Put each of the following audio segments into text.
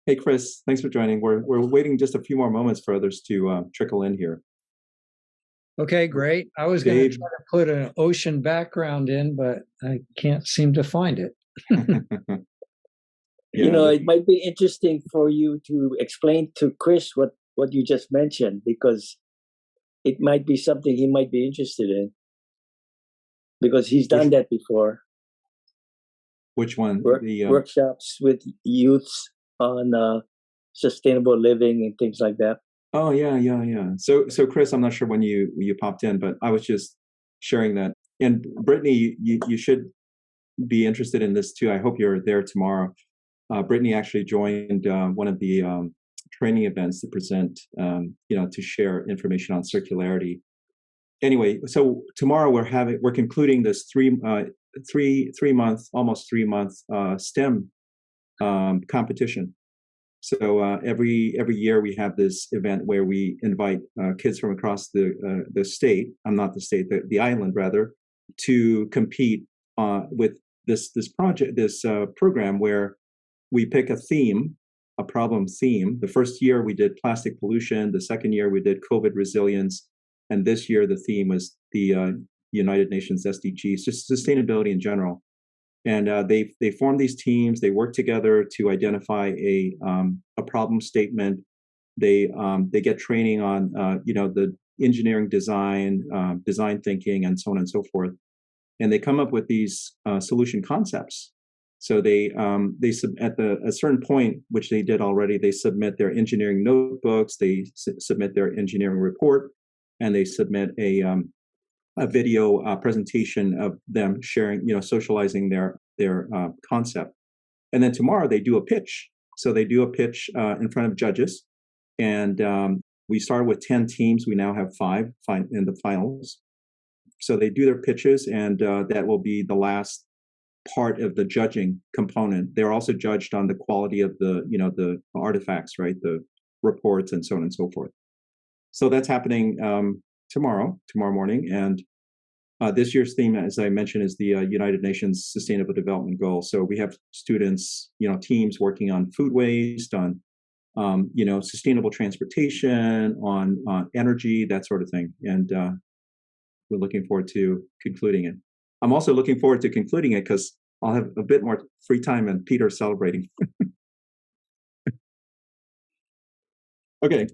Hey, Chris, thanks for joining. We're waiting just a few more moments for others to trickle in here. Okay, great. I was going to try to put an ocean background in, but I can't seem to find it. Yeah, it might be interesting for you to explain to Chris what you just mentioned, because it might be something he might be interested in, because he's done that before. Which one? Workshops with youths on sustainable living and things like that. Oh, yeah. So Chris, I'm not sure when you popped in, but I was just sharing that. And Brittany, you should be interested in this too. I hope you're there tomorrow. Brittany actually joined one of the training events to present, to share information on circularity. Anyway, so tomorrow we're concluding this almost 3 month STEM competition. So every year we have this event where we invite kids from across the state, not the state, the island rather, to compete with this program where we pick a theme, a problem theme. The first year we did plastic pollution. The second year we did COVID resilience. And this year the theme was the United Nations SDGs, just sustainability in general. And they form these teams. They work together to identify a problem statement. They get training on the engineering design, design thinking, and so on and so forth. And they come up with these solution concepts. So at a certain point, which they did already, they submit their engineering notebooks, they submit their engineering report, and they submit a video presentation of them sharing, socializing their concept. And then tomorrow they do a pitch. So they do a pitch in front of judges. And we started with 10 teams. We now have 5 in the finals. So they do their pitches, and that will be the last part of the judging component. They're also judged on the quality of the artifacts, right? The reports and so on and so forth. So that's happening tomorrow morning. And this year's theme, as I mentioned, is the United Nations Sustainable Development Goals. So we have students, teams working on food waste, on sustainable transportation, on energy, that sort of thing. And we're looking forward to concluding it. I'm also looking forward to concluding it because I'll have a bit more free time and Peter's celebrating. Okay.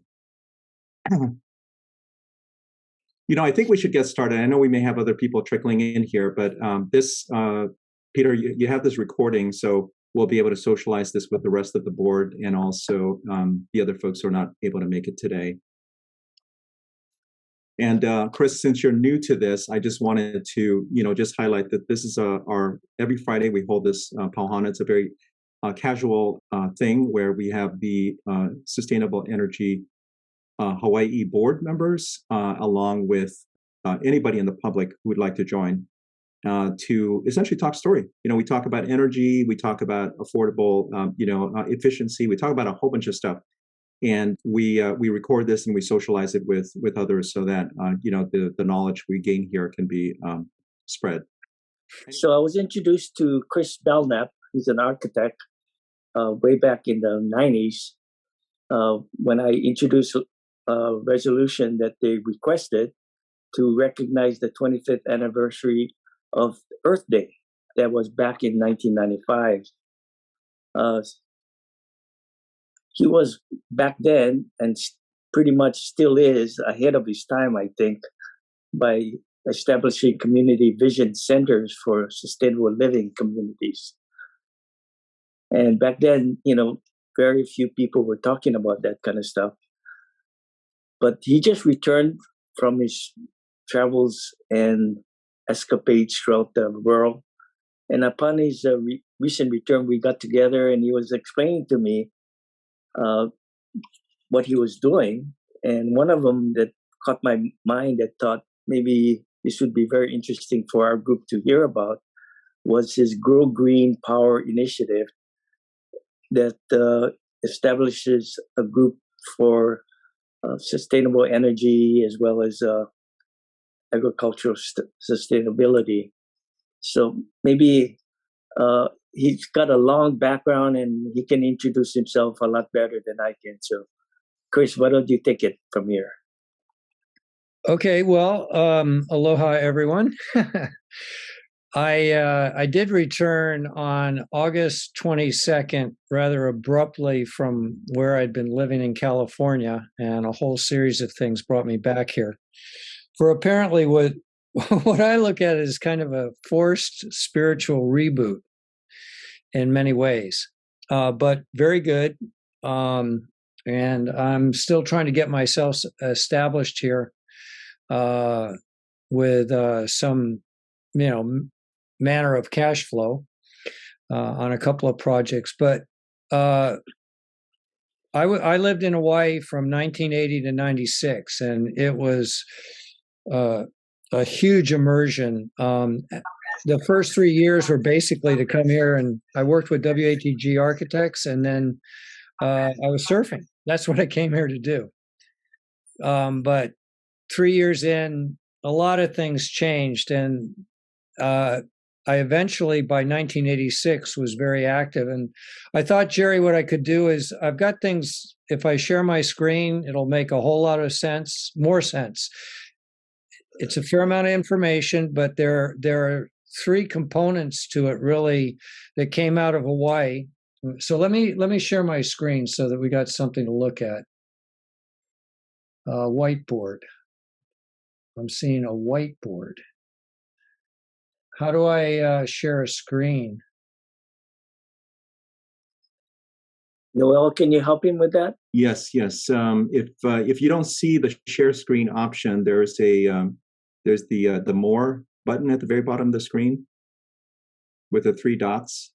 I think we should get started. I know we may have other people trickling in here, but Peter, you have this recording, so we'll be able to socialize this with the rest of the board and also the other folks who are not able to make it today. And Chris, since you're new to this, I just wanted to, just highlight that this is every Friday we hold this Pau Hana. It's a very casual thing where we have the Sustainable Energy Hawaii board members, along with anybody in the public who would like to join to essentially talk story. We talk about energy, we talk about affordable, efficiency, we talk about a whole bunch of stuff. And we record this and we socialize it with others so that the knowledge we gain here can be spread. So I was introduced to Chris Belknap. He's an architect way back in the 90s when I introduced a resolution that they requested to recognize the 25th anniversary of Earth Day. That was back in 1995. He was back then, and pretty much still is, ahead of his time, I think, by establishing community vision centers for sustainable living communities. And back then, very few people were talking about that kind of stuff. But he just returned from his travels and escapades throughout the world. And upon his recent return, we got together and he was explaining to me what he was doing. And one of them that caught my mind, that thought maybe this would be very interesting for our group to hear about, was his Grow Green Power initiative that establishes a group for sustainable energy as well as agricultural sustainability. So maybe he's got a long background and he can introduce himself a lot better than I can. So, Chris, why don't you take it from here? Okay, well, aloha, everyone. I did return on August 22nd, rather abruptly from where I'd been living in California, and a whole series of things brought me back here for apparently what I look at as kind of a forced spiritual reboot in many ways, but very good. And I'm still trying to get myself established here with some, manner of cash flow on a couple of projects. But I lived in Hawaii from 1980 to 96, and it was a huge immersion. The first 3 years were basically to come here, and I worked with WATG architects, and then I was surfing. That's what I came here to do. But 3 years in, a lot of things changed, and I eventually, by 1986, was very active. And I thought, Jerry, what I could do is, I've got things, if I share my screen, it'll make a whole lot of sense, more sense. It's a fair amount of information, but there are 3 components to it, really, that came out of Hawaii. So let me share my screen so that we got something to look at. Whiteboard. I'm seeing a whiteboard. How do I share a screen? Noel, can you help him with that? Yes. If you don't see the share screen option, there's the more button at the very bottom of the screen with the 3 dots.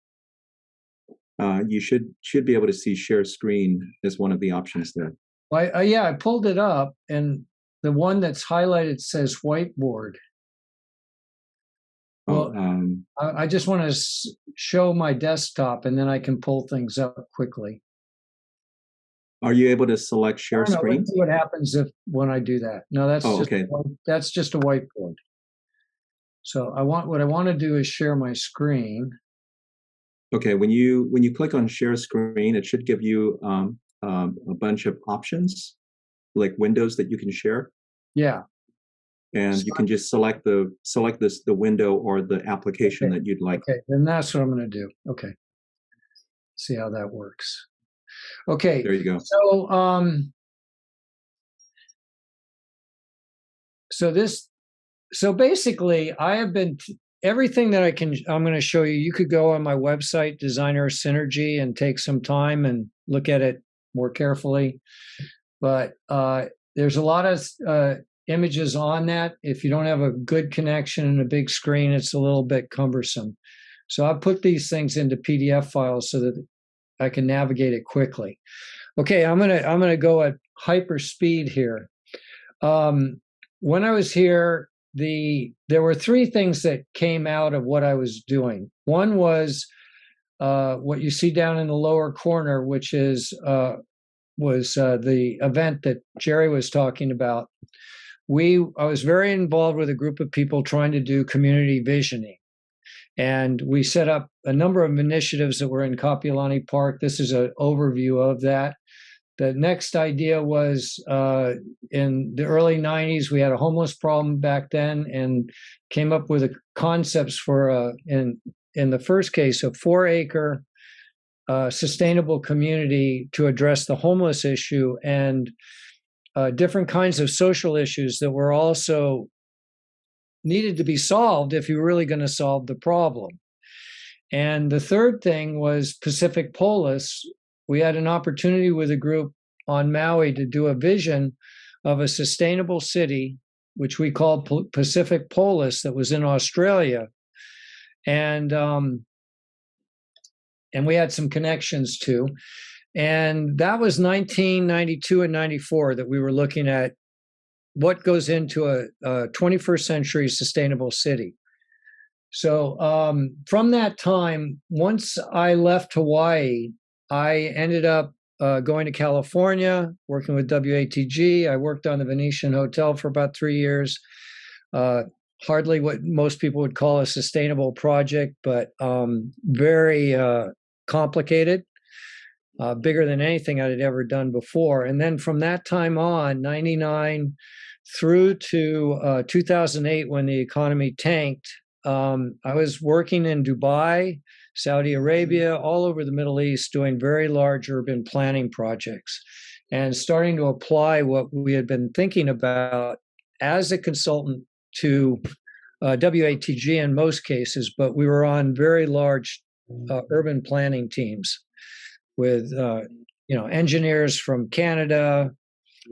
You should be able to see share screen as one of the options there. I pulled it up, and the one that's highlighted says whiteboard. Well, I just want to show my desktop, and then I can pull things up quickly. Are you able to select share screen? Let's see what happens when I do that. No, that's just a whiteboard. So what I want to do is share my screen. Okay, when you click on share screen, it should give you a bunch of options, like windows that you can share. Yeah. And you can just select the window or the application that you'd like. Okay, then that's what I'm going to do. Okay. See how that works. Okay. There you go. So basically, I have been everything that I'm going to show you. You could go on my website, Designer Synergy, and take some time and look at it more carefully. But there's a lot of images on that. If you don't have a good connection and a big screen, it's a little bit cumbersome. So I put these things into PDF files so that I can navigate it quickly. Okay, I'm gonna go at hyper speed here. When I was here, there were 3 things that came out of what I was doing. One was what you see down in the lower corner, which was the event that Jerry was talking about. I was very involved with a group of people trying to do community visioning. And we set up a number of initiatives that were in Kapiolani Park. This is an overview of that. The next idea was in the early 90s, we had a homeless problem back then, and came up with concepts for, in the first case, a 4-acre sustainable community to address the homeless issue and different kinds of social issues that were also needed to be solved if you were really going to solve the problem. And the third thing was Pacific Polis. We had an opportunity with a group on Maui to do a vision of a sustainable city, which we called Pacific Polis, that was in Australia. And we had some connections too. And that was 1992 and 94 that we were looking at what goes into a 21st century sustainable city. So from that time, once I left Hawaii, I ended up going to California, working with WATG. I worked on the Venetian Hotel for about 3 years, hardly what most people would call a sustainable project, but very complicated, bigger than anything I had ever done before. And then from that time on, 99 through to 2008, when the economy tanked, I was working in Dubai, Saudi Arabia, all over the Middle East, doing very large urban planning projects and starting to apply what we had been thinking about as a consultant to WATG in most cases, but we were on very large urban planning teams with engineers from Canada,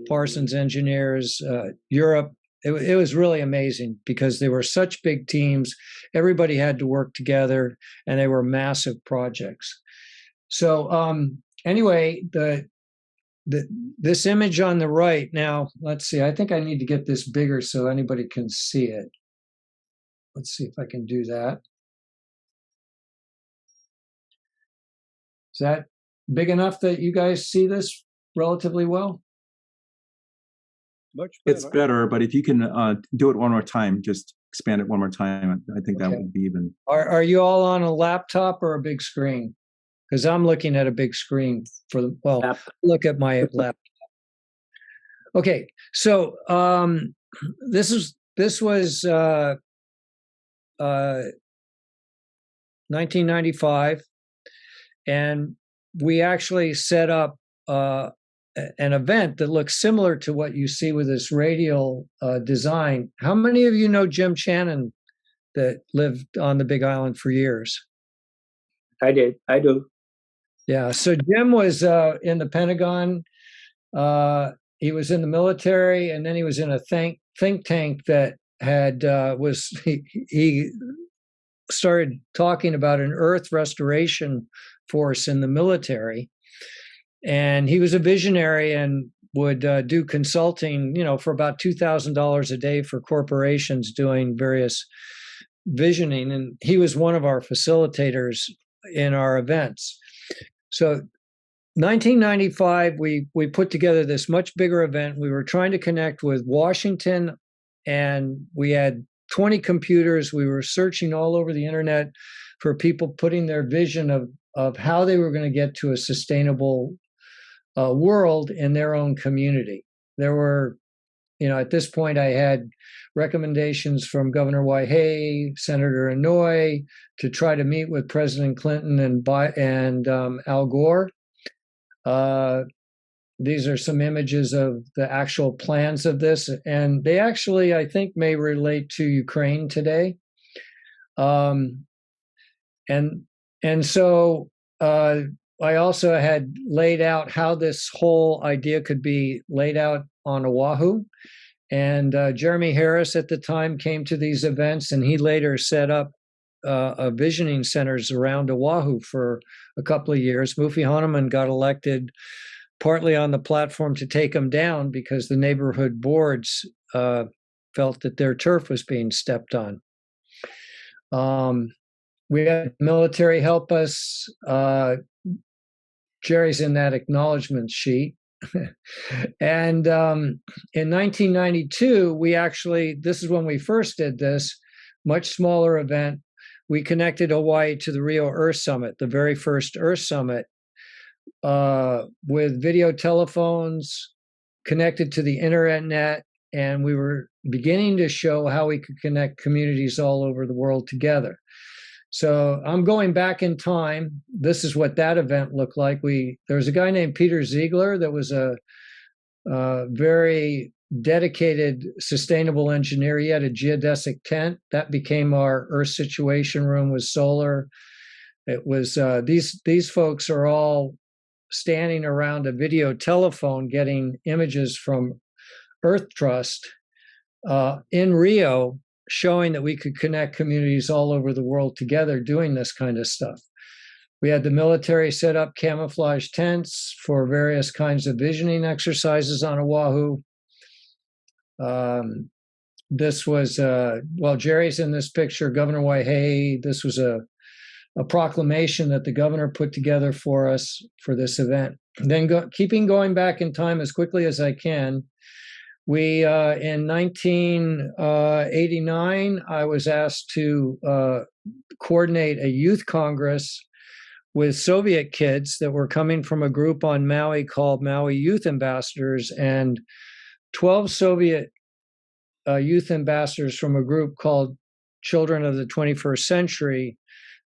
Parsons engineers, Europe. It was really amazing because they were such big teams. Everybody had to work together, and they were massive projects. So anyway, this image on the right, now, let's see. I think I need to get this bigger so anybody can see it. Let's see if I can do that. Is that big enough that you guys see this relatively well? Much better. It's better, but if you can do it one more time, just expand it one more time, I think that would be even. Are you all on a laptop or a big screen? Because I'm looking at a big screen for the, well, look at my laptop. Okay, so this was 1995, and we actually set up an event that looks similar to what you see with this radial design. How many of you know Jim Channon that lived on the Big Island for years? I do. Yeah, so Jim was in the Pentagon. He was in the military, and then he was in a think tank that had he started talking about an Earth restoration force in the military, and he was a visionary and would do consulting, for about $2,000 a day for corporations doing various visioning, and he was one of our facilitators in our events. So 1995, we put together this much bigger event. We were trying to connect with Washington, and we had 20 computers. We were searching all over the internet for people putting their vision of how they were going to get to a sustainable world in their own community. There were, at this point, I had recommendations from Governor Waihee, Senator Inouye, to try to meet with President Clinton and Al Gore. These are some images of the actual plans of this, and they actually, I think, may relate to Ukraine today. And so I also had laid out how this whole idea could be laid out on Oahu. And Jeremy Harris at the time came to these events, and he later set up visioning centers around Oahu for a couple of years. Mufi Hahnemann got elected partly on the platform to take them down because the neighborhood boards felt that their turf was being stepped on. We had military help us. Jerry's in that acknowledgement sheet. And in 1992, this is when we first did this, much smaller event. We connected Hawaii to the Rio Earth Summit, the very first Earth Summit, with video telephones connected to the internet, and we were beginning to show how we could connect communities all over the world together. So I'm going back in time. This is what that event looked like. There was a guy named Peter Ziegler that was a very dedicated sustainable engineer. He had a geodesic tent that became our Earth Situation Room with solar. It was these folks are all standing around a video telephone getting images from Earth Trust in Rio, showing that we could connect communities all over the world together doing this kind of stuff. We had the military set up camouflage tents for various kinds of visioning exercises on Oahu. This was, Jerry's in this picture, Governor Waihee. This was a proclamation that the governor put together for us for this event. Then keeping going back in time as quickly as I can, We in 1989, I was asked to coordinate a youth congress with Soviet kids that were coming from a group on Maui called Maui Youth Ambassadors, and 12 Soviet youth ambassadors from a group called Children of the 21st Century,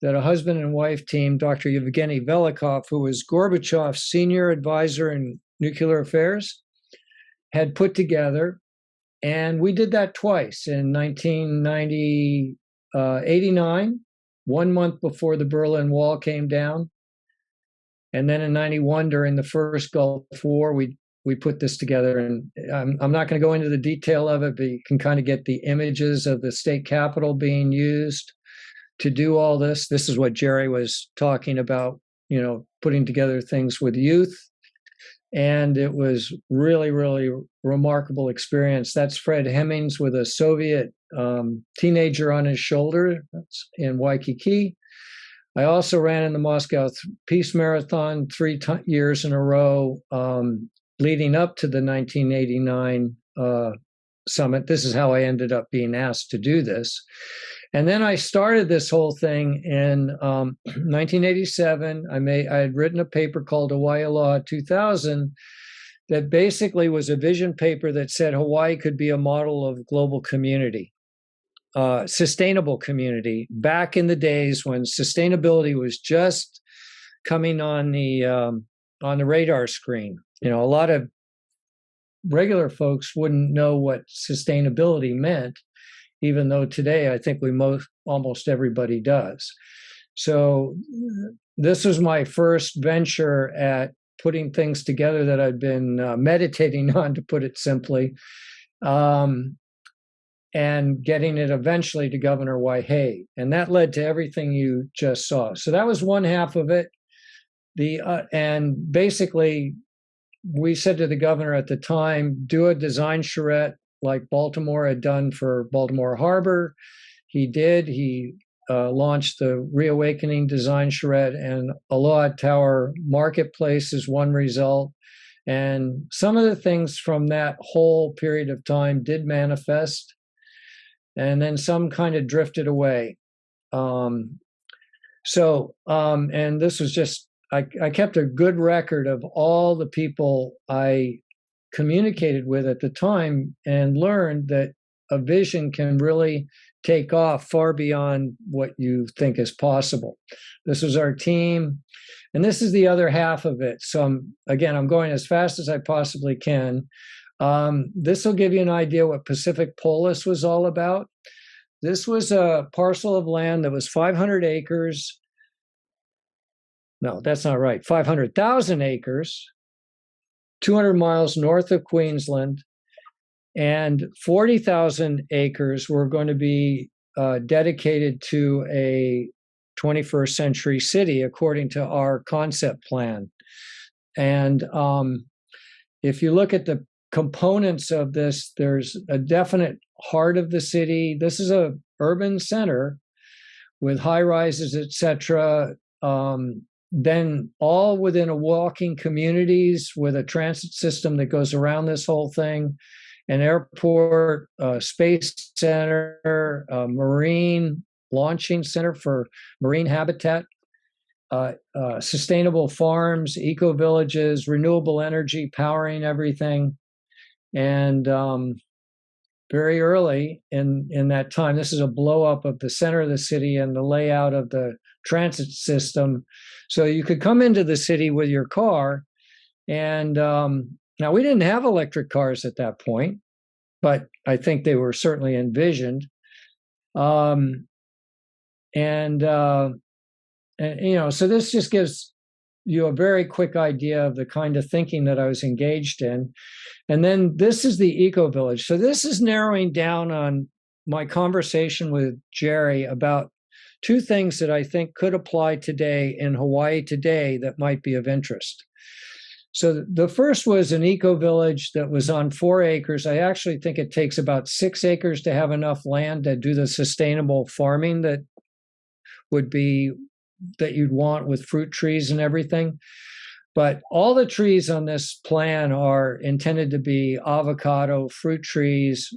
that a husband and wife team, Dr. Yevgeny Velikov, who was Gorbachev's senior advisor in nuclear affairs, had put together. And we did that twice, in 1989, 1 month before the Berlin Wall came down. And then in 91, during the first Gulf War, we put this together. And I'm not going to go into the detail of it, but you can kind of get the images of the state capitol being used to do all this. This is what Jerry was talking about, putting together things with youth. And it was really, really remarkable experience. That's Fred Hemmings with a Soviet teenager on his shoulder. That's in Waikiki. I also ran in the Moscow Peace Marathon 3 years in a row, leading up to the 1989 summit. This is how I ended up being asked to do this. And then I started this whole thing in 1987. I had written a paper called Hawaii Law 2000 that basically was a vision paper that said Hawaii could be a model of global community, sustainable community, back in the days when sustainability was just coming on the radar screen. A lot of regular folks wouldn't know what sustainability meant, even though today I think almost everybody does. So this was my first venture at putting things together that I'd been meditating on, to put it simply, and getting it eventually to Governor Waihee. And that led to everything you just saw. So that was one half of it. And basically, we said to the governor at the time, do a design charrette like Baltimore had done for Baltimore Harbor. He did. He launched the Reawakening Design Charrette, and Aloha Tower Marketplace is one result. And some of the things from that whole period of time did manifest, and then some kind of drifted away. And this was just, I kept a good record of all the people I communicated with at the time, and learned that a vision can really take off far beyond what you think is possible. This was our team, and this is the other half of it. So I'm going as fast as I possibly can. This will give you an idea what Pacific Polis was all about. This was a parcel of land that was 500 acres. No, that's not right. 500,000 acres, 200 miles north of Queensland, and 40,000 acres were going to be dedicated to a 21st century city, according to our concept plan. And if you look at the components of this, there's a definite heart of the city. This is a urban center with high rises, etc. Then all within a walking communities with a transit system that goes around this whole thing, an airport, space center, marine launching center for marine habitat, sustainable farms, eco villages, renewable energy powering everything. And very early in that time, this is a blow up of the center of the city and the layout of the transit system. So you could come into the city with your car. And now we didn't have electric cars at that point, but I think they were certainly envisioned. So this just gives you a very quick idea of the kind of thinking that I was engaged in. And then this is the eco village. So this is narrowing down on my conversation with Jerry about two things that I think could apply today in Hawaii today that might be of interest. So the first was an eco village that was on 4 acres. I actually think it takes about 6 acres to have enough land to do the sustainable farming that you'd want with fruit trees and everything. But all the trees on this plan are intended to be avocado, fruit trees,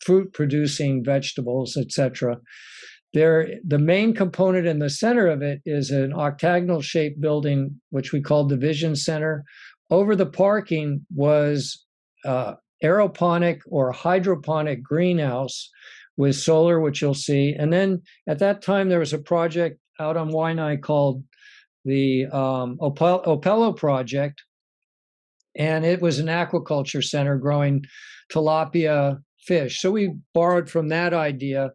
fruit-producing vegetables, etc. The main component in the center of it is an octagonal-shaped building, which we call the Vision Center. Over the parking was aeroponic or hydroponic greenhouse with solar, which you'll see. And then at that time, there was a project out on Waianae called the Opelo Project, and it was an aquaculture center growing tilapia fish. So we borrowed from that idea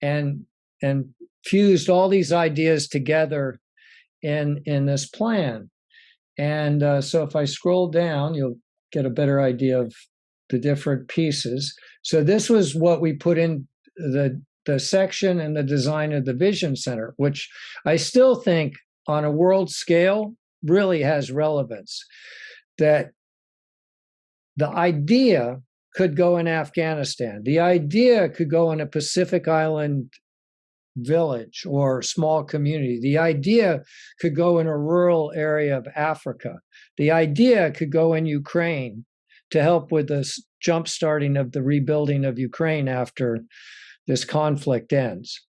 and fused all these ideas together in this plan. And so if I scroll down, you'll get a better idea of the different pieces. So this was what we put in the section and the design of the Vision Center, which I still think on a world scale really has relevance. That the idea could go in Afghanistan. The idea could go in a Pacific Island village or small community. The idea could go in a rural area of Africa. The idea could go in Ukraine to help with the jump starting of the rebuilding of Ukraine after this conflict ends.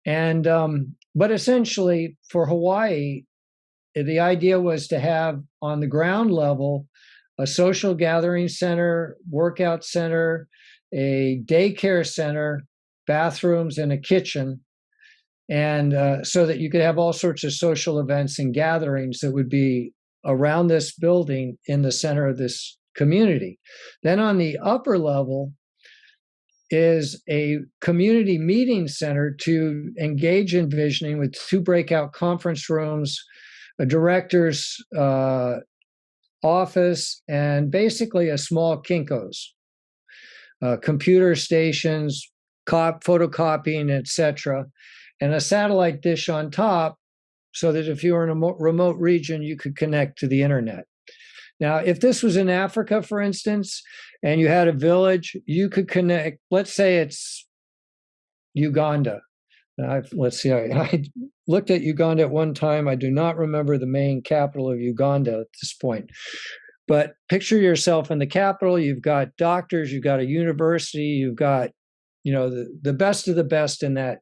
And but essentially for Hawaii, the idea was to have on the ground level a social gathering center, workout center, a daycare center, bathrooms, and a kitchen. And so that you could have all sorts of social events and gatherings that would be around this building in the center of this community. Then on the upper level is a community meeting center to engage in visioning with 2 breakout conference rooms, a director's office, and basically a small Kinko's, computer stations, photocopying, etc., and a satellite dish on top so that if you were in a remote region, you could connect to the internet. Now, if this was in Africa, for instance, and you had a village, you could connect, let's say it's Uganda. Let's see, I looked at Uganda at one time. I do not remember the main capital of Uganda at this point. But picture yourself in the capital. You've got doctors, you've got a university, you've got, the best of the best in that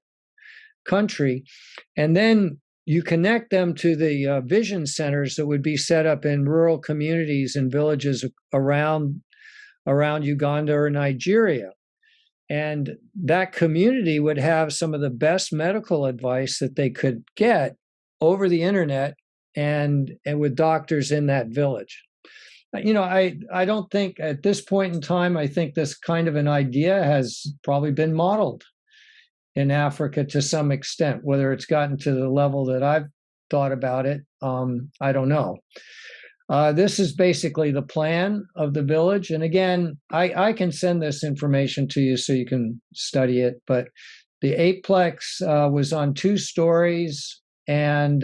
country. And then you connect them to the vision centers that would be set up in rural communities and villages around Uganda or Nigeria. And that community would have some of the best medical advice that they could get over the internet and with doctors in that village. I don't think at this point in time, I think this kind of an idea has probably been modeled in Africa to some extent. Whether it's gotten to the level that I've thought about it, I don't know. This is basically the plan of the village. And again, I can send this information to you so you can study it. But the eightplex was on 2 stories and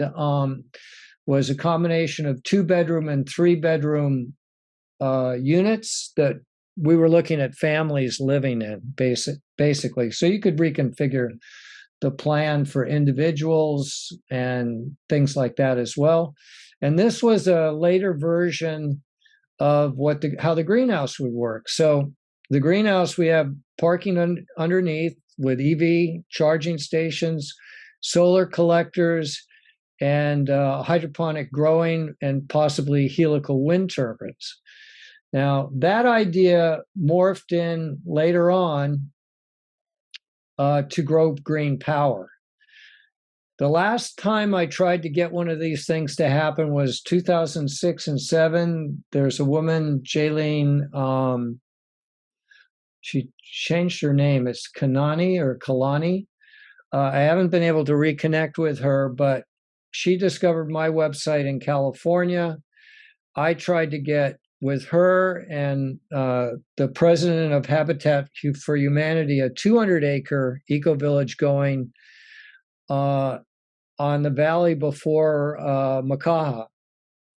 was a combination of 2-bedroom and 3-bedroom units that we were looking at families living in, basically. So you could reconfigure the plan for individuals and things like that as well. And this was a later version of how the greenhouse would work. So the greenhouse, we have parking underneath with EV charging stations, solar collectors, and hydroponic growing, and possibly helical wind turbines. Now, that idea morphed in later on to grow green power. The last time I tried to get one of these things to happen was 2006 and 2007. There's a woman, Jaylene, she changed her name. It's Kanani or Kalani. I haven't been able to reconnect with her, but she discovered my website in California. I tried to get with her and the president of Habitat for Humanity, a 200-acre eco-village going on the valley before Makaha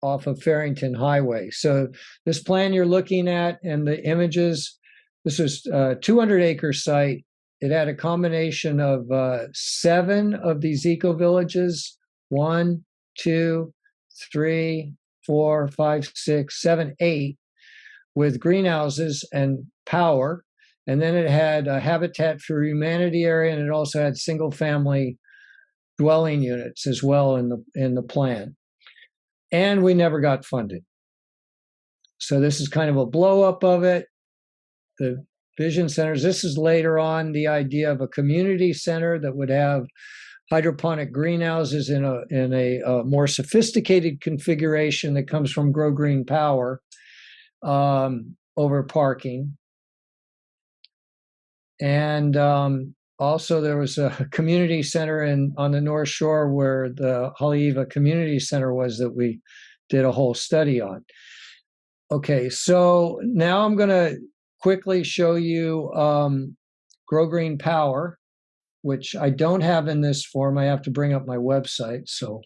off of Farrington Highway. So this plan you're looking at and the images, this is a 200-acre site. It had a combination of 7 of these eco-villages, 1, 2, 3, 4, 5, 6, 7, 8 with greenhouses and power. And then it had a Habitat for Humanity area, and it also had single-family dwelling units as well in the plan. And we never got funded. So this is kind of a blow-up of it. The vision centers. This is later on the idea of a community center that would have hydroponic greenhouses in a more sophisticated configuration that comes from Grow Green Power over parking. And also there was a community center on the North Shore where the Haleiwa Community Center was that we did a whole study on. Okay, so now I'm going to quickly show you Grow Green Power, which I don't have in this form. I have to bring up my website, so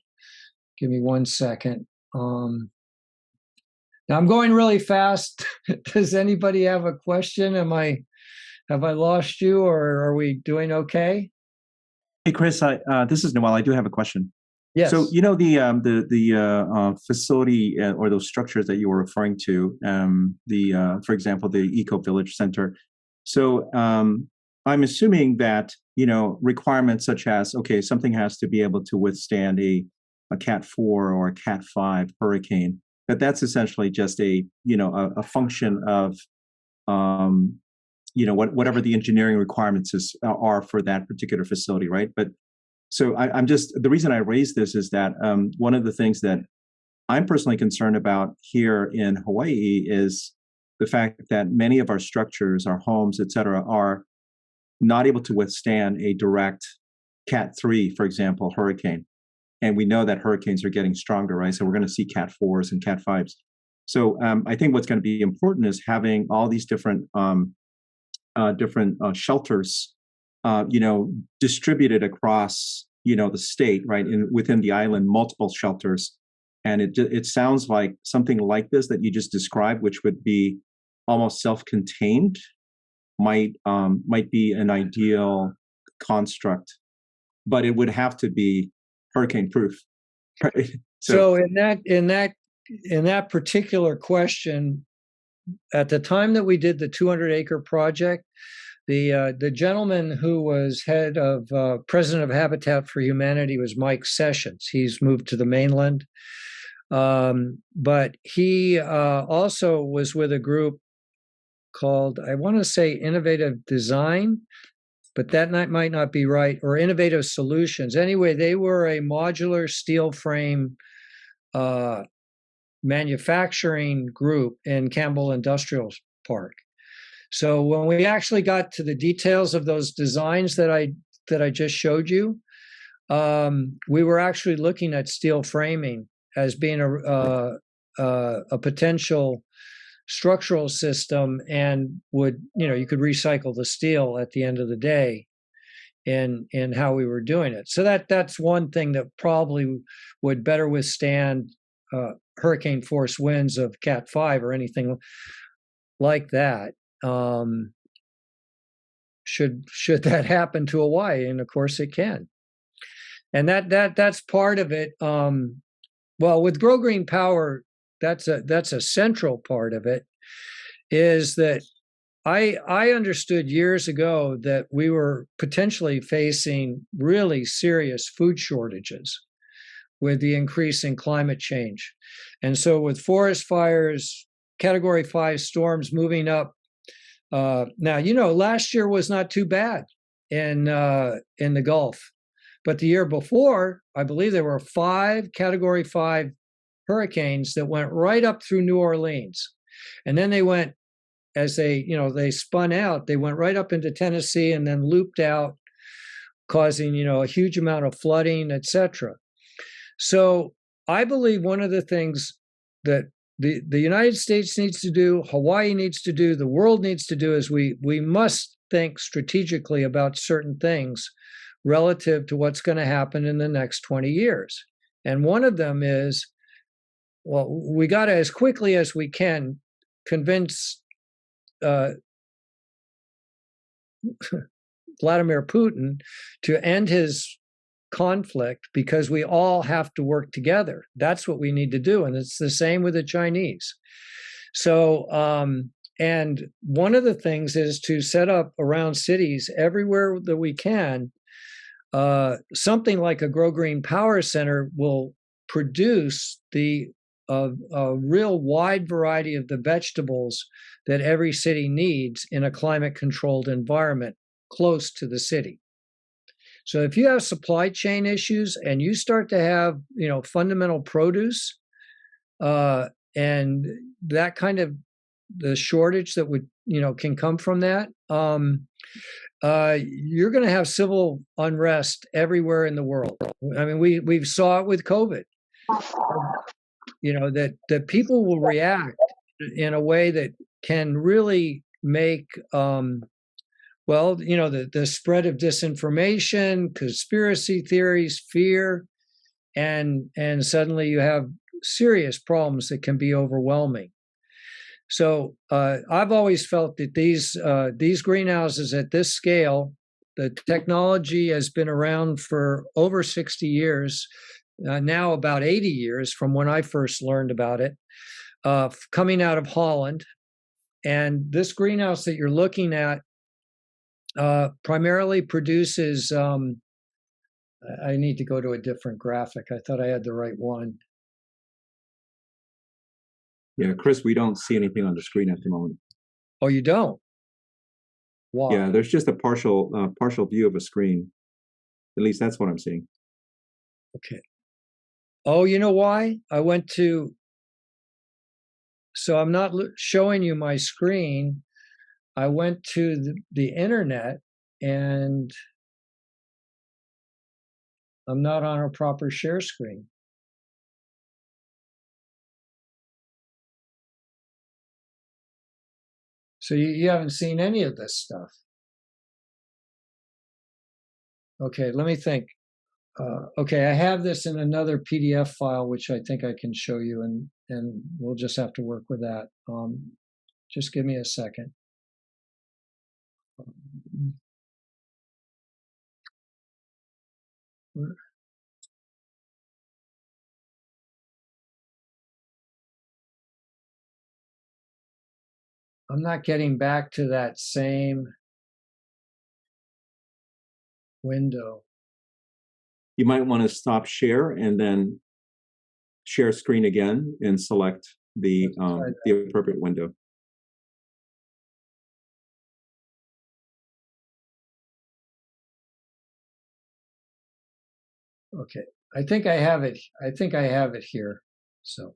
give me 1 second. Now I'm going really fast. Does anybody have a question? Have I lost you, or are we doing okay? Hey, Chris, this is Noel. I do have a question. Yes. So, you know, the facility or those structures that you were referring to, for example, the Eco Village Center. So I'm assuming that, you know, requirements such as, okay, something has to be able to withstand a Cat 4 or a Cat 5 hurricane, that's essentially just a function of, whatever the engineering requirements are for that particular facility, right? But so the reason I raise this is that one of the things that I'm personally concerned about here in Hawaii is the fact that many of our structures, our homes, et cetera, are not able to withstand a direct Cat 3, for example, hurricane. And we know that hurricanes are getting stronger, right? So we're going to see Cat 4s and Cat 5s. So I think what's going to be important is having all these different shelters, distributed across, the state, right? Within the island, multiple shelters. And it sounds like something like this that you just described, which would be almost self-contained, might be an ideal construct, but it would have to be hurricane-proof. Right? So in that particular question, at the time that we did the 200-acre project, the gentleman who was head of president of Habitat for Humanity was Mike Sessions. He's moved to the mainland, but he also was with a group called, I want to say, Innovative Design, but that might not be right, or Innovative Solutions. Anyway, they were a modular steel frame manufacturing group in Campbell Industrial Park. So when we actually got to the details of those designs that I just showed you, we were actually looking at steel framing as being a potential structural system, and you could recycle the steel at the end of the day in how we were doing it. So that's one thing that probably would better withstand hurricane force winds of Cat 5 or anything like that. Should that happen to Hawaii, and of course it can. And that's part of it. Well, with Grow Green Power, that's a central part of it, is that I understood years ago that we were potentially facing really serious food shortages with the increase in climate change. And so with forest fires, Category 5 storms moving up. Now, last year was not too bad in the Gulf, but the year before, I believe there were 5 Category 5 hurricanes that went right up through New Orleans. And then they went, as they spun out, they went right up into Tennessee and then looped out, causing, a huge amount of flooding, etc. So I believe one of the things that the United States needs to do, Hawaii needs to do, the world needs to do, is we must think strategically about certain things relative to what's going to happen in the next 20 years. And one of them is, well, we got to, as quickly as we can, convince Vladimir Putin to end his conflict because we all have to work together. That's what we need to do. And it's the same with the Chinese. So, and one of the things is to set up around cities everywhere that we can, something like a Grow Green Power Center will produce a real wide variety of the vegetables that every city needs in a climate-controlled environment close to the city. So if you have supply chain issues and you start to have, fundamental produce, and that kind of the shortage that would, can come from that, you're going to have civil unrest everywhere in the world. I mean, we saw it with COVID. That people will react in a way that can really make, the spread of disinformation, conspiracy theories, fear, and suddenly you have serious problems that can be overwhelming. So I've always felt that these greenhouses at this scale, the technology has been around for over 60 years. Now about 80 years from when I first learned about it, coming out of Holland. And this greenhouse that you're looking at primarily produces, I need to go to a different graphic. I thought I had the right one. Yeah, Chris, we don't see anything on the screen at the moment. Oh, you don't? Wow. Yeah, there's just a partial view of a screen. At least that's what I'm seeing. Okay. Oh, you know why? So I'm not showing you my screen. I went to the internet and I'm not on a proper share screen. So you haven't seen any of this stuff. Okay, let me think. Okay, I have this in another PDF file, which I think I can show you, and we'll just have to work with that. Just give me a second. I'm not getting back to that same window. You might want to stop share and then share screen again and select the appropriate window. Okay, I think I have it. I think I have it here. So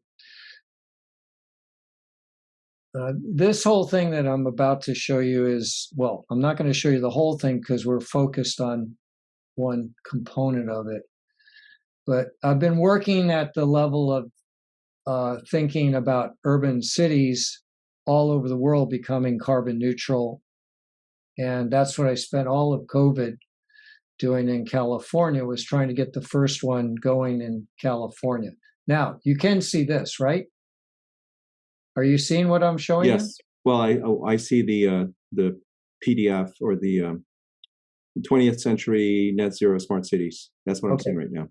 this whole thing that I'm about to show you is, well, I'm not going to show you the whole thing because we're focused on one component of it. But I've been working at the level of thinking about urban cities all over the world becoming carbon neutral. And that's what I spent all of COVID doing in California, was trying to get the first one going in California. Now, you can see this, right? Are you seeing what I'm showing you? Yes. Well, I see the PDF or the 20th century net zero smart cities. That's what I'm seeing right now.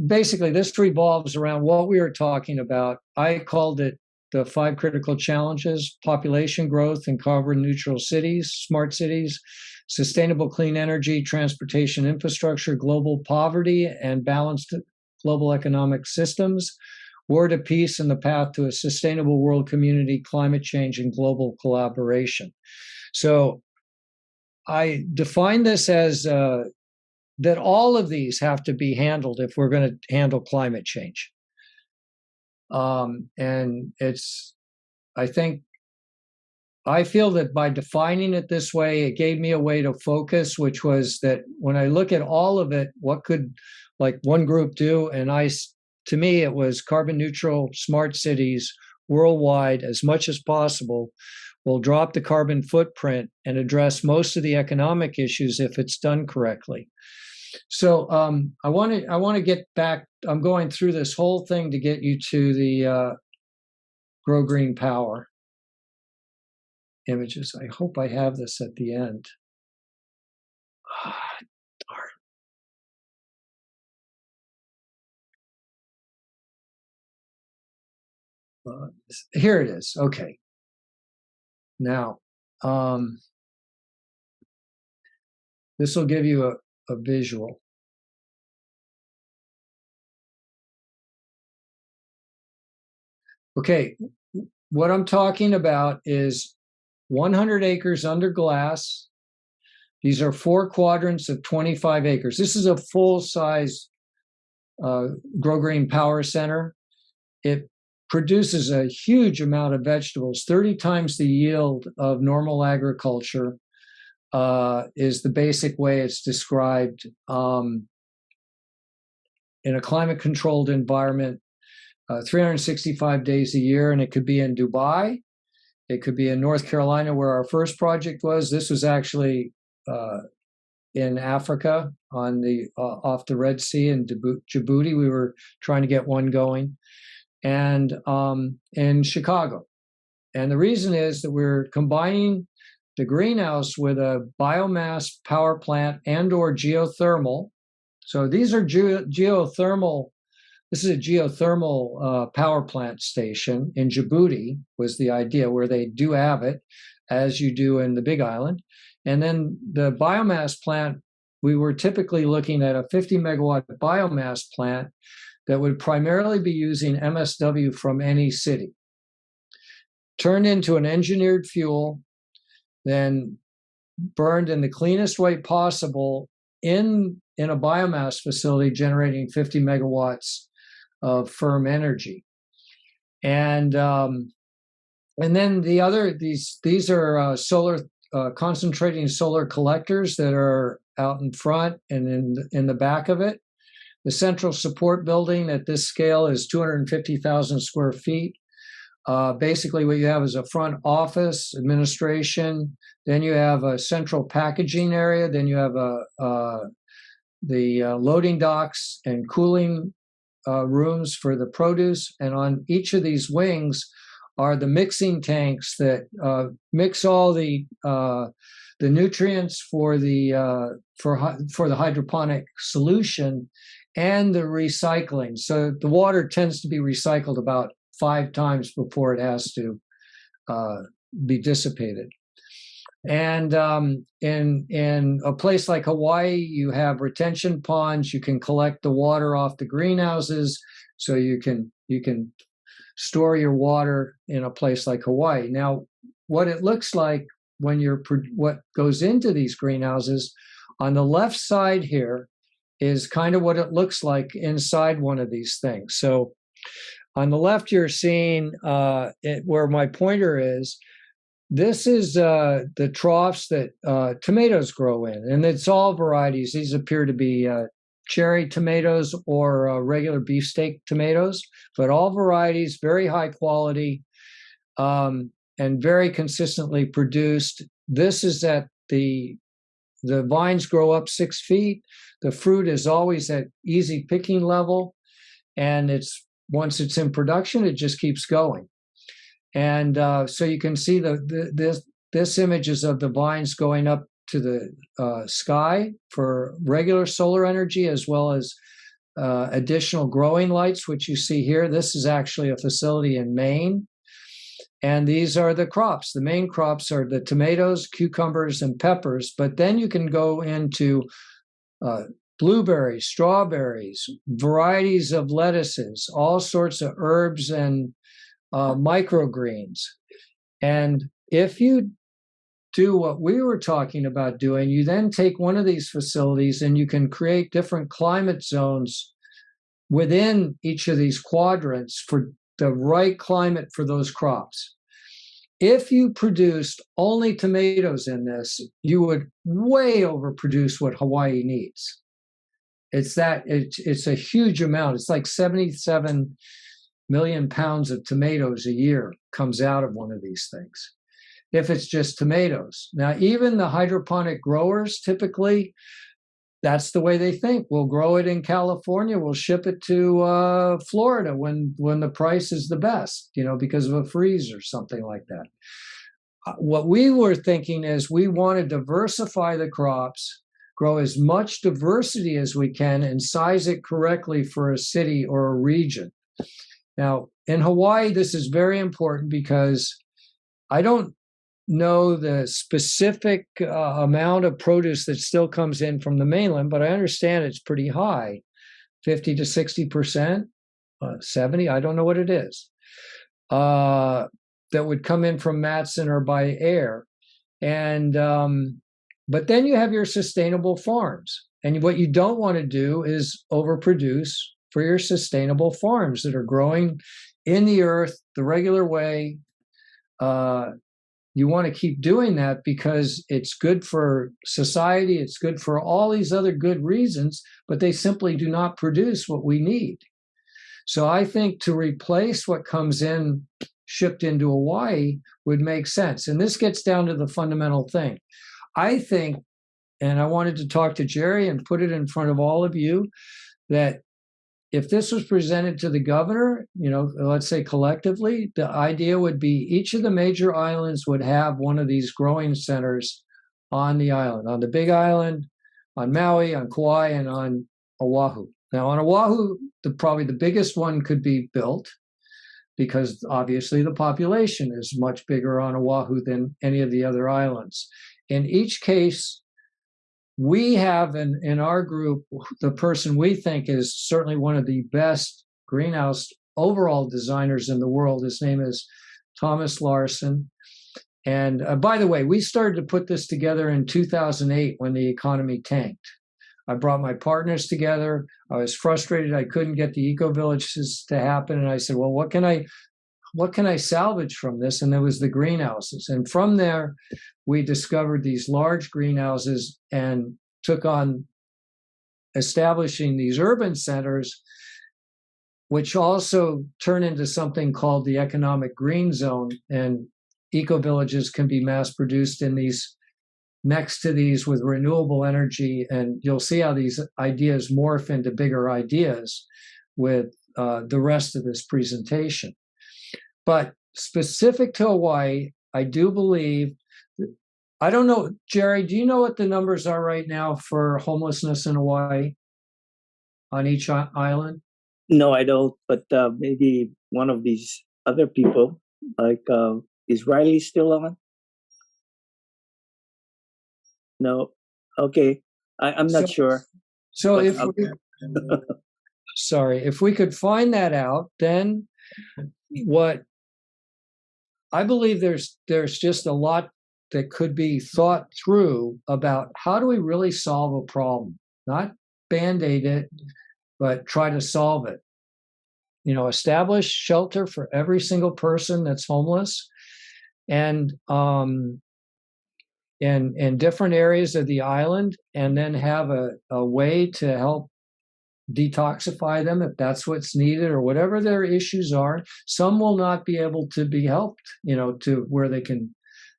Basically, this revolves around what we were talking about. I called it the 5 critical challenges: population growth and carbon neutral cities, smart cities, sustainable clean energy, transportation infrastructure, global poverty, and balanced global economic systems, war to peace and the path to a sustainable world community, climate change, and global collaboration. So I define this as that all of these have to be handled if we're going to handle climate change. And I feel that by defining it this way, it gave me a way to focus, which was that when I look at all of it, what could like one group do? And to me, it was carbon neutral, smart cities worldwide as much as possible will drop the carbon footprint and address most of the economic issues if it's done correctly. So I want to get back. I'm going through this whole thing to get you to the Grow Green Power images. I hope I have this at the end. Darn. here it is. Okay. Now, this will give you a visual. Okay, what I'm talking about is 100 acres under glass. These are 4 quadrants of 25 acres. This is a full-size Grow Green Power Center. It produces a huge amount of vegetables, 30 times the yield of normal agriculture, is the basic way it's described, in a climate-controlled environment, 365 days a year. And it could be in Dubai. It could be in North Carolina, where our first project was. This was actually in Africa, on the off the Red Sea in Djibouti. We were trying to get one going, and in Chicago. And the reason is that we're combining the greenhouse with a biomass power plant and/or geothermal. So these are geothermal. This is a geothermal power plant station in Djibouti, was the idea, where they do have it, as you do in the Big Island. And then the biomass plant, we were typically looking at a 50 megawatt biomass plant that would primarily be using MSW from any city, turned into an engineered fuel, then burned in the cleanest way possible in a biomass facility, generating 50 megawatts of firm energy. And then the other, these are solar concentrating solar collectors that are out in front and in the back of it. The central support building at this scale is 250,000 square feet. Basically, what you have is a front office, administration. Then you have a central packaging area. Then you have the loading docks and cooling rooms for the produce. And on each of these wings are the mixing tanks that mix all the nutrients for the hydroponic solution and the recycling. So the water tends to be recycled about 5 times before it has to be dissipated. And in a place like Hawaii, you have retention ponds. You can collect the water off the greenhouses, so you can store your water in a place like Hawaii. Now, what it looks like when what goes into these greenhouses, on the left side here is kind of what it looks like inside one of these things. So on the left, you're seeing where my pointer is. This is the troughs that tomatoes grow in, and it's all varieties. These appear to be cherry tomatoes or regular beefsteak tomatoes, but all varieties, very high quality, and very consistently produced. This is at the vines grow up 6 feet. The fruit is always at easy picking level, and once it's in production, it just keeps going. And so you can see this image is of the vines going up to the sky for regular solar energy, as well as additional growing lights, which you see here. This is actually a facility in Maine. And these are the crops. The main crops are the tomatoes, cucumbers, and peppers. But then you can go into blueberries, strawberries, varieties of lettuces, all sorts of herbs and microgreens. And if you do what we were talking about doing, you then take one of these facilities and you can create different climate zones within each of these quadrants for the right climate for those crops. If you produced only tomatoes in this, you would way overproduce what Hawaii needs. It's a huge amount. It's like 77 million pounds of tomatoes a year comes out of one of these things, if it's just tomatoes. Now, even the hydroponic growers, typically, that's the way they think. We'll grow it in California, we'll ship it to Florida when the price is the best, because of a freeze or something like that. What we were thinking is we want to diversify the crops, grow as much diversity as we can, and size it correctly for a city or a region. Now, in Hawaii, this is very important because I don't know the specific amount of produce that still comes in from the mainland, but I understand it's pretty high, 50 to 60%, 70, I don't know what it is, that would come in from Matson or by air. And but then you have your sustainable farms. And what you don't want to do is overproduce for your sustainable farms that are growing in the earth the regular way. You want to keep doing that because it's good for society, it's good for all these other good reasons, but they simply do not produce what we need. So I think to replace what comes in, shipped into Hawaii, would make sense. And this gets down to the fundamental thing. I think, and I wanted to talk to Jerry and put it in front of all of you, that if this was presented to the governor, let's say collectively, the idea would be each of the major islands would have one of these growing centers on the island, on the Big Island, on Maui, on Kauai, and on Oahu. Now, on Oahu, probably the biggest one could be built because obviously the population is much bigger on Oahu than any of the other islands. In each case, we have in our group, the person we think is certainly one of the best greenhouse overall designers in the world. His name is Thomas Larson. And by the way, we started to put this together in 2008 when the economy tanked. I brought my partners together. I was frustrated I couldn't get the eco-villages to happen. And I said, well, what can I salvage from this? And there was the greenhouses. And from there, we discovered these large greenhouses and took on establishing these urban centers, which also turn into something called the economic green zone. And eco-villages can be mass produced in these, next to these with renewable energy. And you'll see how these ideas morph into bigger ideas with the rest of this presentation. But specific to Hawaii, I do believe, I don't know, Jerry, do you know what the numbers are right now for homelessness in Hawaii on each island? No, I don't. But maybe one of these other people, like, is Riley still on? No. Okay. I'm not sure. So if if we could find that out, then what I believe there's just a lot that could be thought through about how do we really solve a problem, not Band-Aid it, but try to solve it. Establish shelter for every single person that's homeless, and in different areas of the island, and then have a way to help detoxify them if that's what's needed, or whatever their issues are. Some will not be able to be helped, to where they can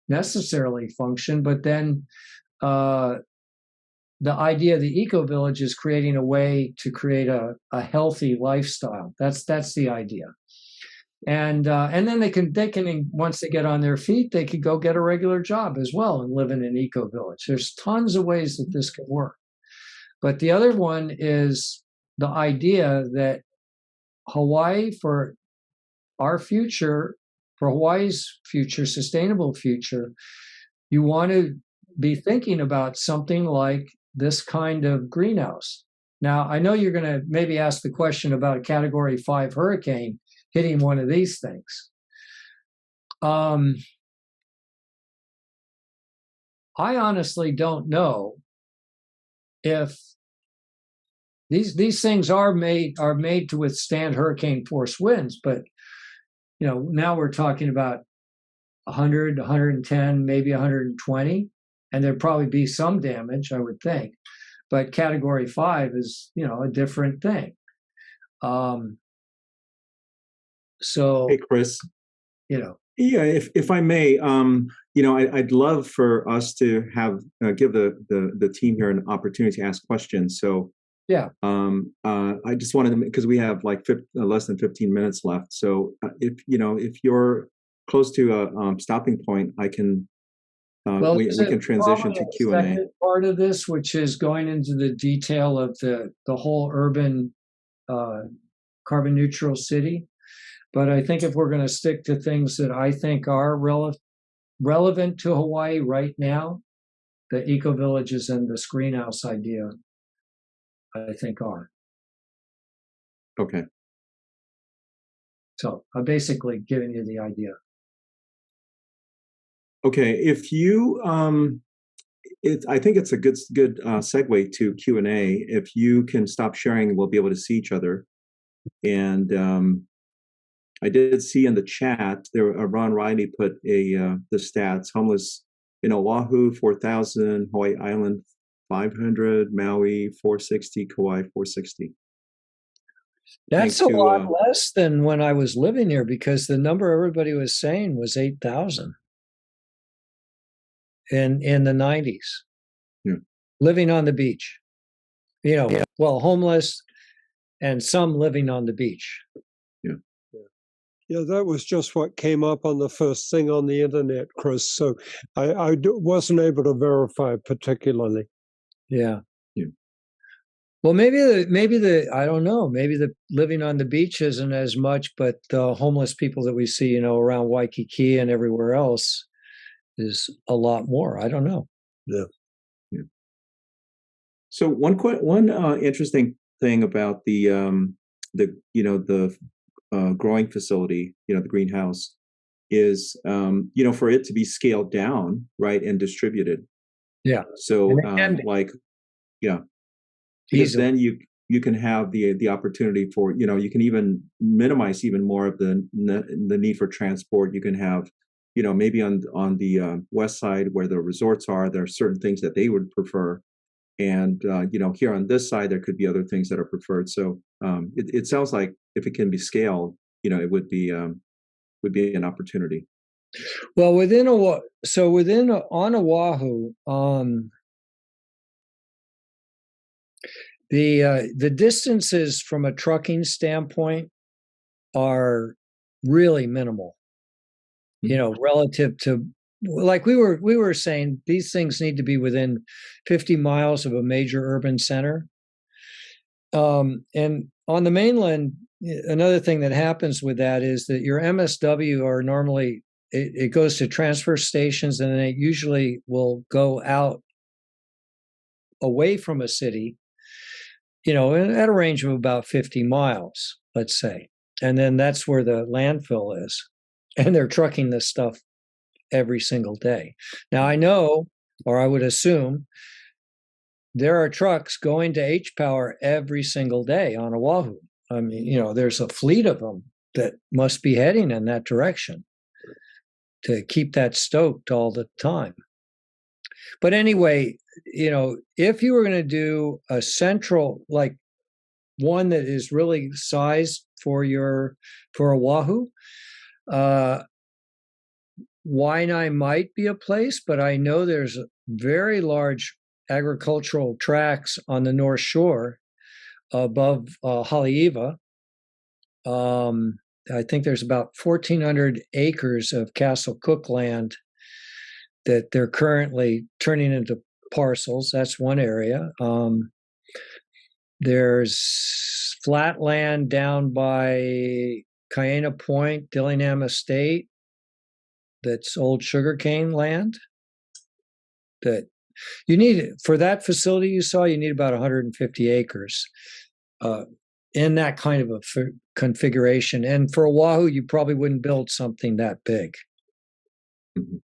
necessarily function. But then the idea of the eco-village is creating a way to create a healthy lifestyle. That's the idea. And then they can once they get on their feet, they could go get a regular job as well and live in an eco-village. There's tons of ways that this could work. But the other one is the idea that Hawaii, for our future, for Hawaii's future, sustainable future, you want to be thinking about something like this kind of greenhouse. Now, I know you're going to maybe ask the question about a Category 5 hurricane hitting one of these things. I honestly don't know if these things are made to withstand hurricane force winds, but now we're talking about 100, 110, maybe 120, and there'd probably be some damage, I would think. But Category 5 is, a different thing. So, hey, Chris. Yeah, if I may, I'd love for us to give the team here an opportunity to ask questions. So, yeah. I just wanted to, because we have like less than 15 minutes left. So, if you're close to a stopping point, I can. We can transition to Q&A. Part of this, which is going into the detail of the whole urban carbon neutral city. But I think if we're going to stick to things that I think are relevant to Hawaii right now, the eco-villages and the screenhouse idea, I think are. Okay. So I'm basically giving you the idea. Okay. If you, I think it's a good segue to Q&A. If you can stop sharing, we'll be able to see each other. And I did see in the chat there, Ron Riley put the stats: homeless in Oahu 4,000, Hawaii Island 500, Maui 460, Kauai 460. That's a lot less than when I was living here, because the number everybody was saying was 8,000 in the 90s. Yeah. Living on the beach. Well, homeless and some living on the beach. Yeah, that was just what came up on the first thing on the internet, Chris. So I wasn't able to verify particularly. Yeah. Well, maybe I don't know. Maybe the living on the beach isn't as much, but the homeless people that we see, around Waikiki and everywhere else is a lot more. I don't know. Yeah. So one interesting thing about the growing facility, the greenhouse, is for it to be scaled down, right, and distributed. Yeah. So because then you can have the opportunity for you can even minimize even more of the need for transport. You can have maybe on the west side where the resorts are, there are certain things that they would prefer. And here on this side, there could be other things that are preferred. So it sounds like if it can be scaled, it would be an opportunity. Well, on Oahu, the distances from a trucking standpoint are really minimal. Relative to, like we were saying, these things need to be within 50 miles of a major urban center. And on the mainland, another thing that happens with that is that your MSW are normally, it goes to transfer stations, and then it usually will go out away from a city, at a range of about 50 miles, let's say. And then that's where the landfill is. And they're trucking this stuff every single day. Now, I know, or I would assume, there are trucks going to H-Power every single day on Oahu. I mean, there's a fleet of them that must be heading in that direction to keep that stoked all the time. But anyway, if you were going to do a central, like one that is really sized for Oahu, Waianae might be a place, but I know there's very large agricultural tracts on the North Shore above Haleiwa. I think there's about 1,400 acres of Castle Cook land that they're currently turning into parcels. That's one area. There's flat land down by Kaena Point, Dillingham Estate. That's old sugarcane land that you need for that facility you saw. You need about 150 acres in that kind of a configuration. And for Oahu, you probably wouldn't build something that big. Mm-hmm.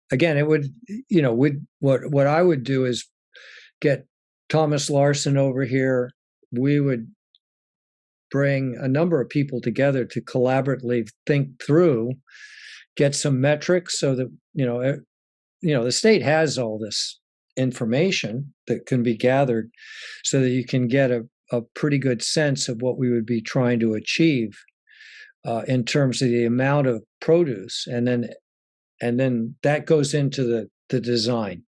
Again, it would, what I would do is get Thomas Larson over here. We would bring a number of people together to collaboratively think through, get some metrics so that, the state has all this information that can be gathered so that you can get a pretty good sense of what we would be trying to achieve in terms of the amount of produce. And then that goes into the design.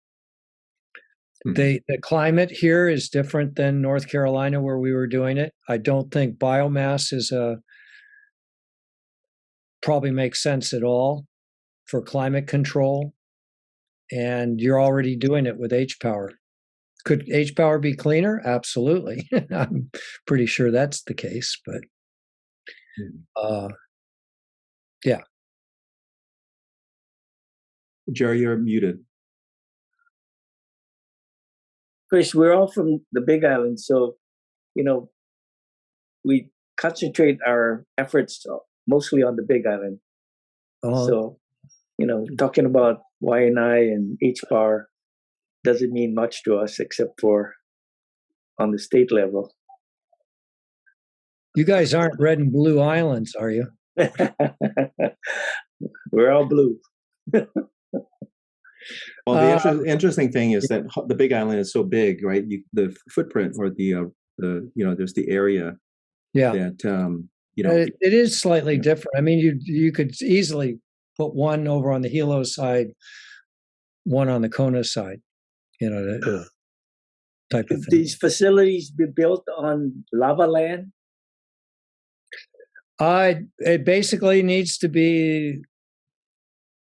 The climate here is different than North Carolina where we were doing it. I don't think biomass probably makes sense at all for climate control. And you're already doing it with H-Power. Could H-Power be cleaner? Absolutely. I'm pretty sure that's the case. But Yeah. Jerry, you're muted. Chris, we're all from the Big Island, so we concentrate our efforts mostly on the Big Island. So, talking about Y&I and HPAR doesn't mean much to us except for on the state level. You guys aren't red and blue islands, are you? We're all blue. Well, the interesting thing is that the Big Island is so big, right? The footprint or the there's the area. Yeah. That it is slightly different. I mean, you could easily put one over on the Hilo side, one on the Kona side. Type of thing. These facilities be built on lava land? It basically needs to be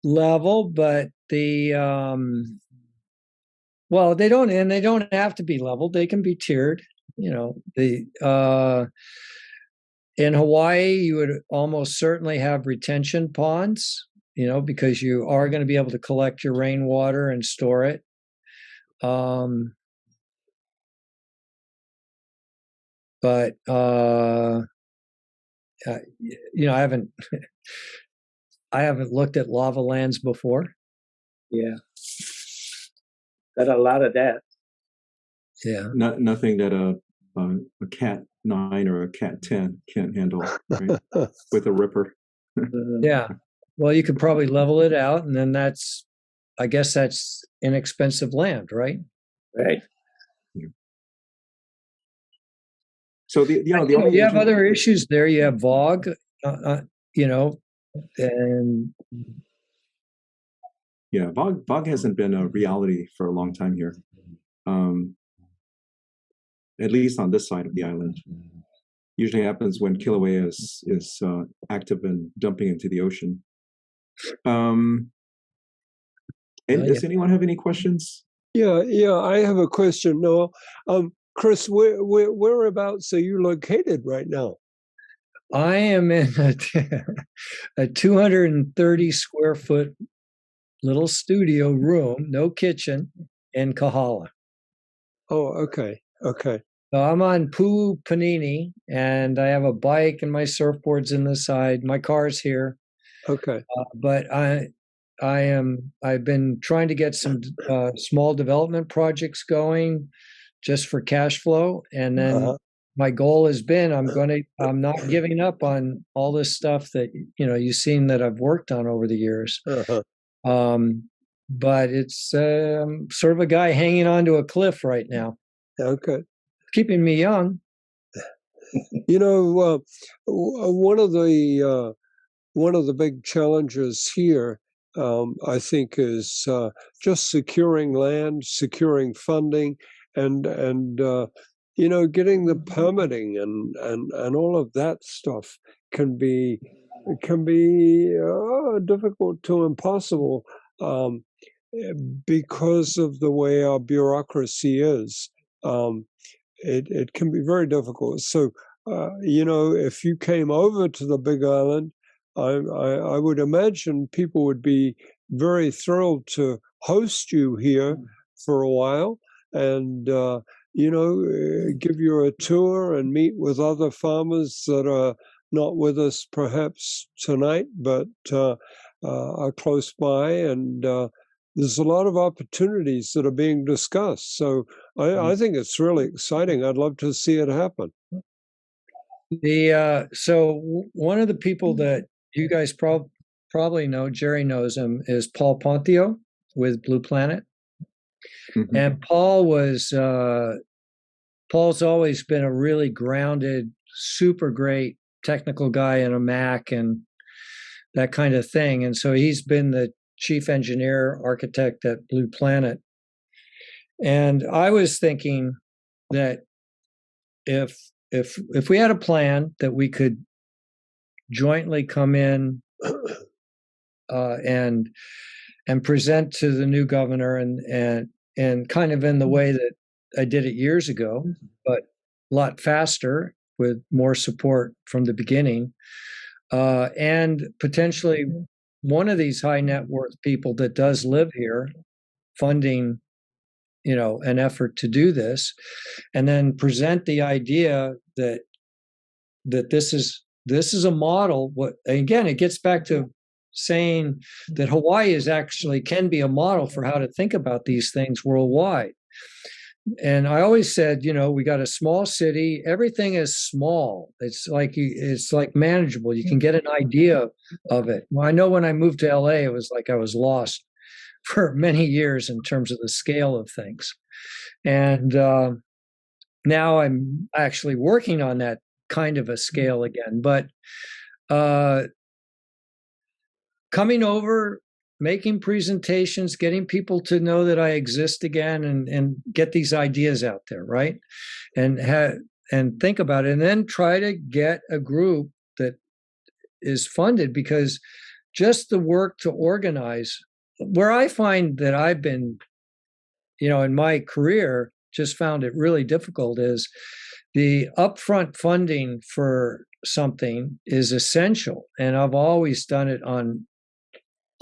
level, but they don't have to be leveled. They can be tiered. In Hawaii, you would almost certainly have retention ponds, because you are going to be able to collect your rainwater and store it. But I haven't looked at lava lands before. Yeah, got a lot of that. Yeah, nothing that a Cat 9 or a Cat 10 can't handle, right? With a ripper. Yeah, well, you could probably level it out, and then I guess that's inexpensive land, right? Right. So you have other issues there. You have VOG, and yeah, VOG hasn't been a reality for a long time here, at least on this side of the island. Usually happens when Kilauea is active and dumping into the ocean. Does anyone have any questions? Yeah, I have a question, Noah. Chris, whereabouts are you located right now? I am in a 230 square foot little studio room, no kitchen, in Kahala. Oh, okay. So I'm on Puu Panini, and I have a bike and my surfboard's in the side. My car's here. Okay. But I've been trying to get some small development projects going just for cash flow. And then my goal has been, I'm not giving up on all this stuff that, you've seen that I've worked on over the years. But it's sort of a guy hanging onto a cliff right now. Okay. Keeping me young. One of the big challenges here, I think, is just securing land, securing funding, and getting the permitting and all of that stuff can be difficult to impossible because of the way our bureaucracy is. It can be very difficult. So, if you came over to the Big Island, I would imagine people would be very thrilled to host you here for a while and, give you a tour and meet with other farmers that are not with us perhaps tonight, but are close by. And there's a lot of opportunities that are being discussed. So I think it's really exciting. I'd love to see it happen. So one of the people that you guys probably know, Jerry knows him, is Paul Pontio with Blue Planet. Mm-hmm. And Paul's always been a really grounded, super great technical guy in a Mac and that kind of thing. And so he's been the chief engineer architect at Blue Planet. And I was thinking that if we had a plan that we could jointly come in and present to the new governor and kind of in the way that I did it years ago, but a lot faster with more support from the beginning, and potentially one of these high net worth people that does live here funding, an effort to do this, and then present the idea that this is a model. What, again, it gets back to saying that Hawaii can be a model for how to think about these things worldwide. And I always said, we got a small city. Everything is small. It's like manageable. You can get an idea of it. Well, I know when I moved to LA, it was like I was lost for many years in terms of the scale of things. And now I'm actually working on that kind of a scale again. But coming over, making presentations, getting people to know that I exist again, and get these ideas out there, right? And think about it, and then try to get a group that is funded, because just the work to organize, where I find that I've been, in my career, just found it really difficult, is the upfront funding for something is essential. And I've always done it on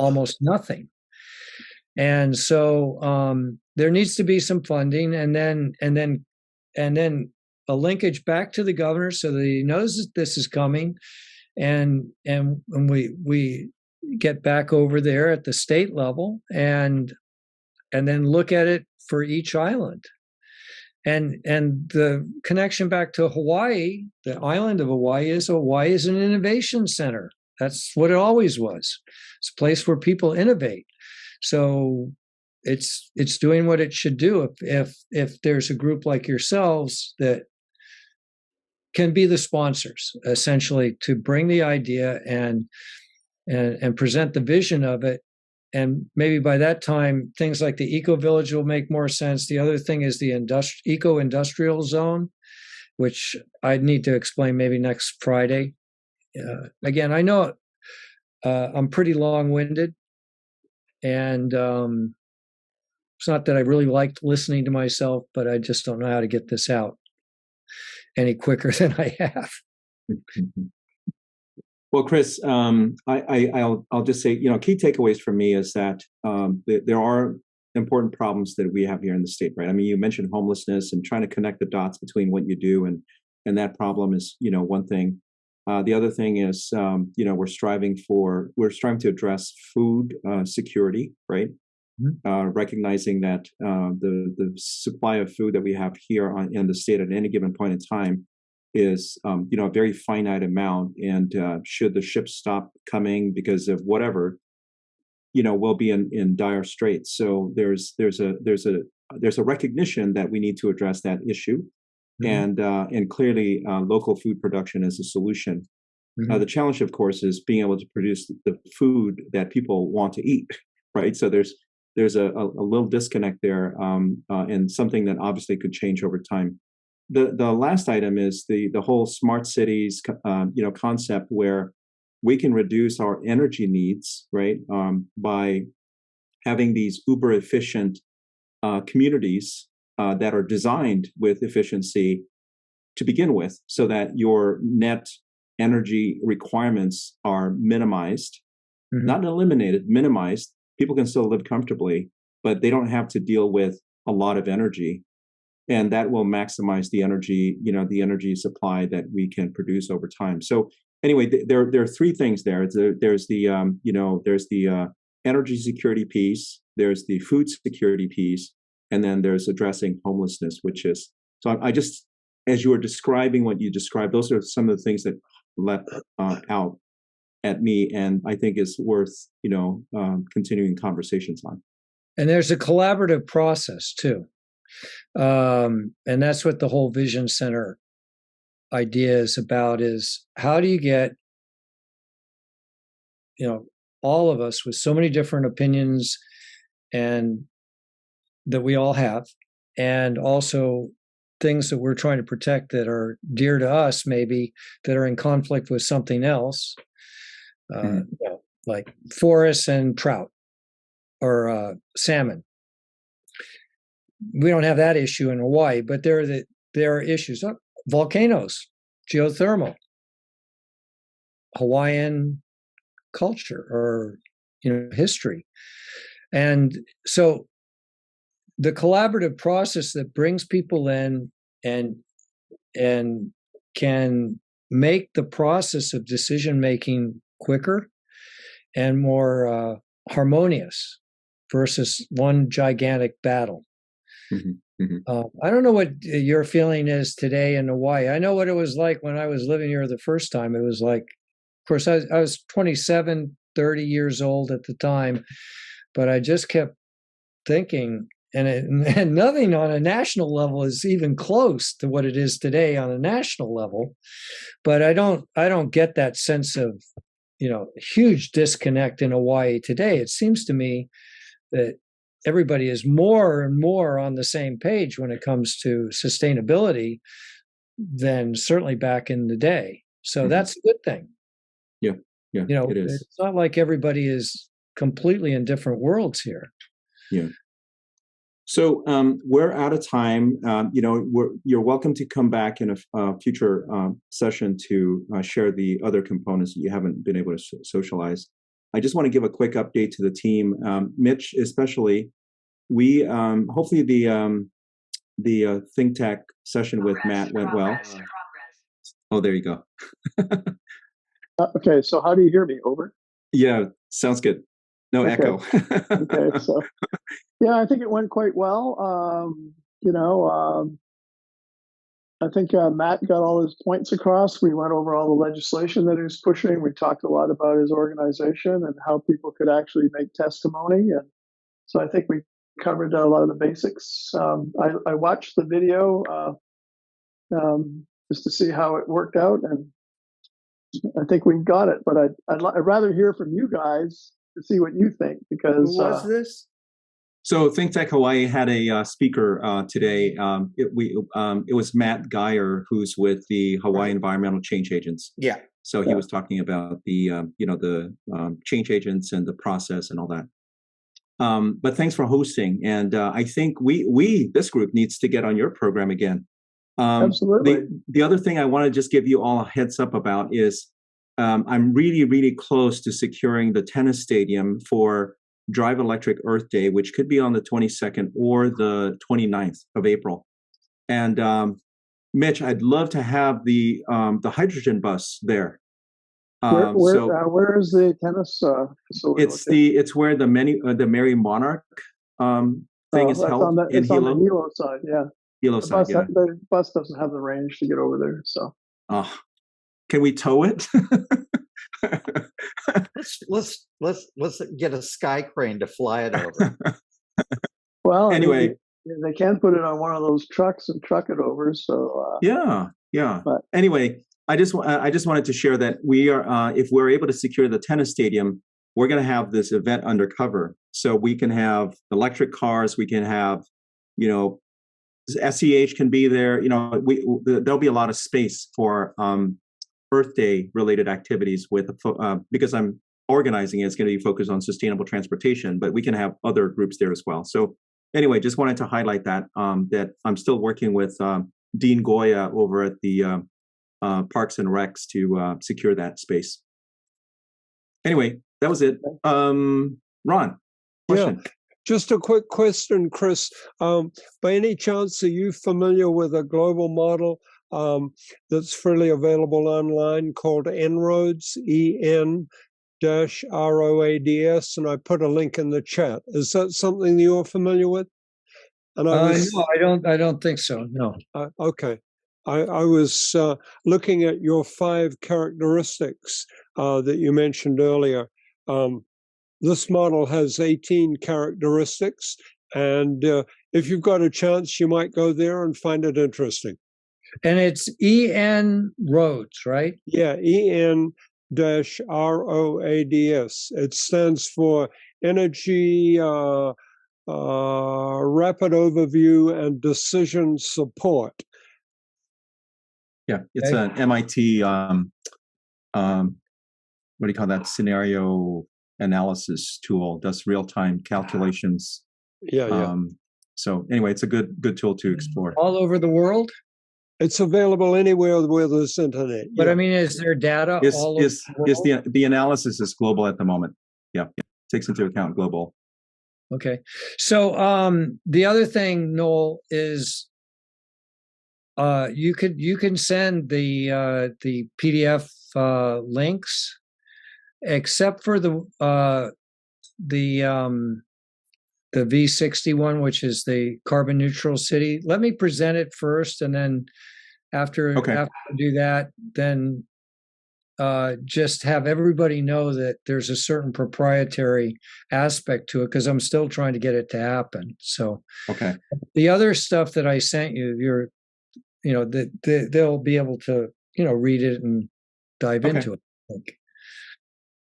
almost nothing. And so there needs to be some funding, and then a linkage back to the governor so that he knows that this is coming, and we get back over there at the state level and then look at it for each island. And the connection back to Hawaii, the island of Hawaii is an innovation center. That's what it always was. It's a place where people innovate. So it's doing what it should do. If there's a group like yourselves that can be the sponsors, essentially, to bring the idea and present the vision of it. And maybe by that time, things like the eco-village will make more sense. The other thing is the eco-industrial zone, which I'd need to explain maybe next Friday. Again, I know I'm pretty long-winded, and it's not that I really liked listening to myself, but I just don't know how to get this out any quicker than I have. Well, Chris, I'll just say, key takeaways for me is that there are important problems that we have here in the state, right? I mean, you mentioned homelessness and trying to connect the dots between what you do and that problem is, one thing. The other thing is, we're striving to address food security, right? Mm-hmm. Recognizing that the supply of food that we have here in the state at any given point in time is, a very finite amount. And should the ships stop coming because of whatever, we'll be in dire straits. So there's a recognition that we need to address that issue. Mm-hmm. And clearly, local food production is a solution. Mm-hmm. The challenge, of course, is being able to produce the food that people want to eat, right? So there's a little disconnect there, and something that obviously could change over time. The last item is the whole smart cities, concept where we can reduce our energy needs, right, by having these uber efficient communities that are designed with efficiency to begin with, so that your net energy requirements are minimized, mm-hmm. not eliminated, minimized. People can still live comfortably, but they don't have to deal with a lot of energy. And that will maximize the energy, the energy supply that we can produce over time. So anyway, there are three things there. There's the energy security piece, there's the food security piece, and then there's addressing homelessness, which is, so I just, as you were describing what you described, those are some of the things that leapt out at me, and I think is worth, continuing conversations on. And there's a collaborative process too. And that's what the whole Vision Center idea is about, is how do you get, all of us with so many different opinions and that we all have, and also things that we're trying to protect that are dear to us, maybe that are in conflict with something else, like forests and trout or salmon. We don't have that issue in Hawaii, but there are issues. Volcanoes. geothermal, Hawaiian culture, or history. And so the collaborative process that brings people in and can make the process of decision making quicker and more harmonious versus one gigantic battle. Mm-hmm. Mm-hmm. I don't know what your feeling is today in Hawaii. I know what it was like when I was living here the first time. It was like, of course, I was 27, 30 years old at the time, but I just kept thinking, and nothing on a national level is even close to what it is today on a national level. But I don't get that sense of, huge disconnect in Hawaii today. It seems to me that everybody is more and more on the same page when it comes to sustainability than certainly back in the day. So that's a good thing. Yeah, it is. It's not like everybody is completely in different worlds here. Yeah. So we're out of time. You're welcome to come back in a future session to share the other components that you haven't been able to socialize. I just want to give a quick update to the team, Mitch, especially. We hopefully the Think Tech session with Matt went well. Oh, there you go. Okay, so how do you hear me? Over? Yeah, sounds good. No echo. Okay, so yeah, I think it went quite well. I think Matt got all his points across. We went over all the legislation that he was pushing. We talked a lot about his organization and how people could actually make testimony. And so I think we covered a lot of the basics. I watched the video just to see how it worked out, and I think we got it. But I'd rather hear from you guys to see what you think, because who was this? So Think Tech Hawaii had a speaker today. It was Matt Geyer, who's with the Hawaii Environmental Change Agents. Yeah. So he was talking about the change agents and the process and all that. But thanks for hosting. And I think this group needs to get on your program again. Absolutely. The other thing I want to just give you all a heads up about is I'm really, really close to securing the tennis stadium for Drive Electric Earth Day, which could be on the 22nd or the 29th of April. And Mitch, I'd love to have the hydrogen bus there. Where is the tennis facility? It's where the Mary Monarch thing is held in Hilo. On the Hilo side, yeah. Hilo side, yeah. The bus doesn't have the range to get over there, so. Can we tow it? let's get a sky crane to fly it over. Well, anyway, they can put it on one of those trucks and truck it over. So yeah. But anyway, I just wanted to share that we are if we're able to secure the tennis stadium, we're going to have this event undercover. So we can have electric cars. We can have, SEH can be there. There'll be a lot of space for Earth Day related activities because I'm organizing it. It's going to be focused on sustainable transportation, but we can have other groups there as well. So anyway, just wanted to highlight that I'm still working with Dean Goya over at the Parks and Recs to secure that space. Anyway, that was it. Ron, question. Yeah. Just a quick question, Chris. By any chance, are you familiar with a global model that's freely available online called En-ROADS, EN-ROADS, and I put a link in the chat. Is that something you're familiar with? And no, I don't think so. No. Okay. I was looking at your 5 characteristics that you mentioned earlier. This model has 18 characteristics, and if you've got a chance, you might go there and find it interesting. And it's En-ROADS, right? Yeah, EN-ROADS. It stands for Energy Rapid Overview and Decision Support. Yeah, it's an MIT, what do you call that, scenario analysis tool, does real-time calculations. Yeah. So anyway, it's a good tool to explore. All over the world? It's available anywhere where there's internet. But yeah. I mean, is there data Is all over is the is world? the analysis is global at the moment? Yeah, takes into account global. Okay. So the other thing, Noel, is you can send the PDF links, except for the V60 one, which is the carbon neutral city. Let me present it first, and then after I do that, then just have everybody know that there's a certain proprietary aspect to it, because I'm still trying to get it to happen. So the other stuff that I sent you, they'll be able to read it and dive into it. I think.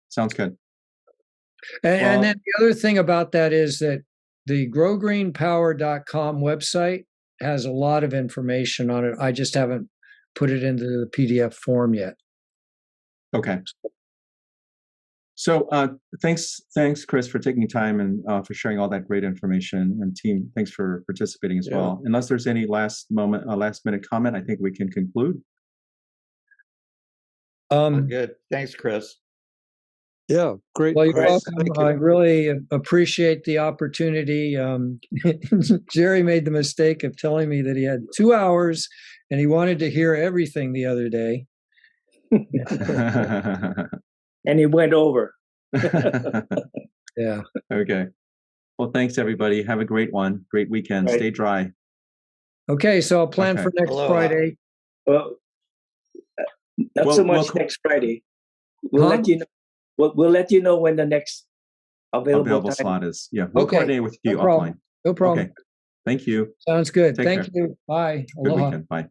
Sounds good. And then the other thing about that is that the growgreenpower.com website has a lot of information on it. I just haven't put it into the PDF form yet. Okay. So thanks, Chris, for taking time and for sharing all that great information. And team, thanks for participating as well. Unless there's any last minute comment, I think we can conclude. Good. Thanks, Chris. Yeah, great. Well, you're welcome. I really appreciate the opportunity. Jerry made the mistake of telling me that he had 2 hours and he wanted to hear everything the other day. And he went over. Yeah. Okay. Well, thanks, everybody. Have a great one. Great weekend. Right. Stay dry. Okay, so I'll plan for next Friday. Well, not so much next Friday. We'll let you know. We'll let you know when the next available time slot is. Yeah, we'll coordinate with you offline. No problem. Okay. Thank you. Sounds good. Take Thank care. you. Bye. Good Aloha. weekend. Bye.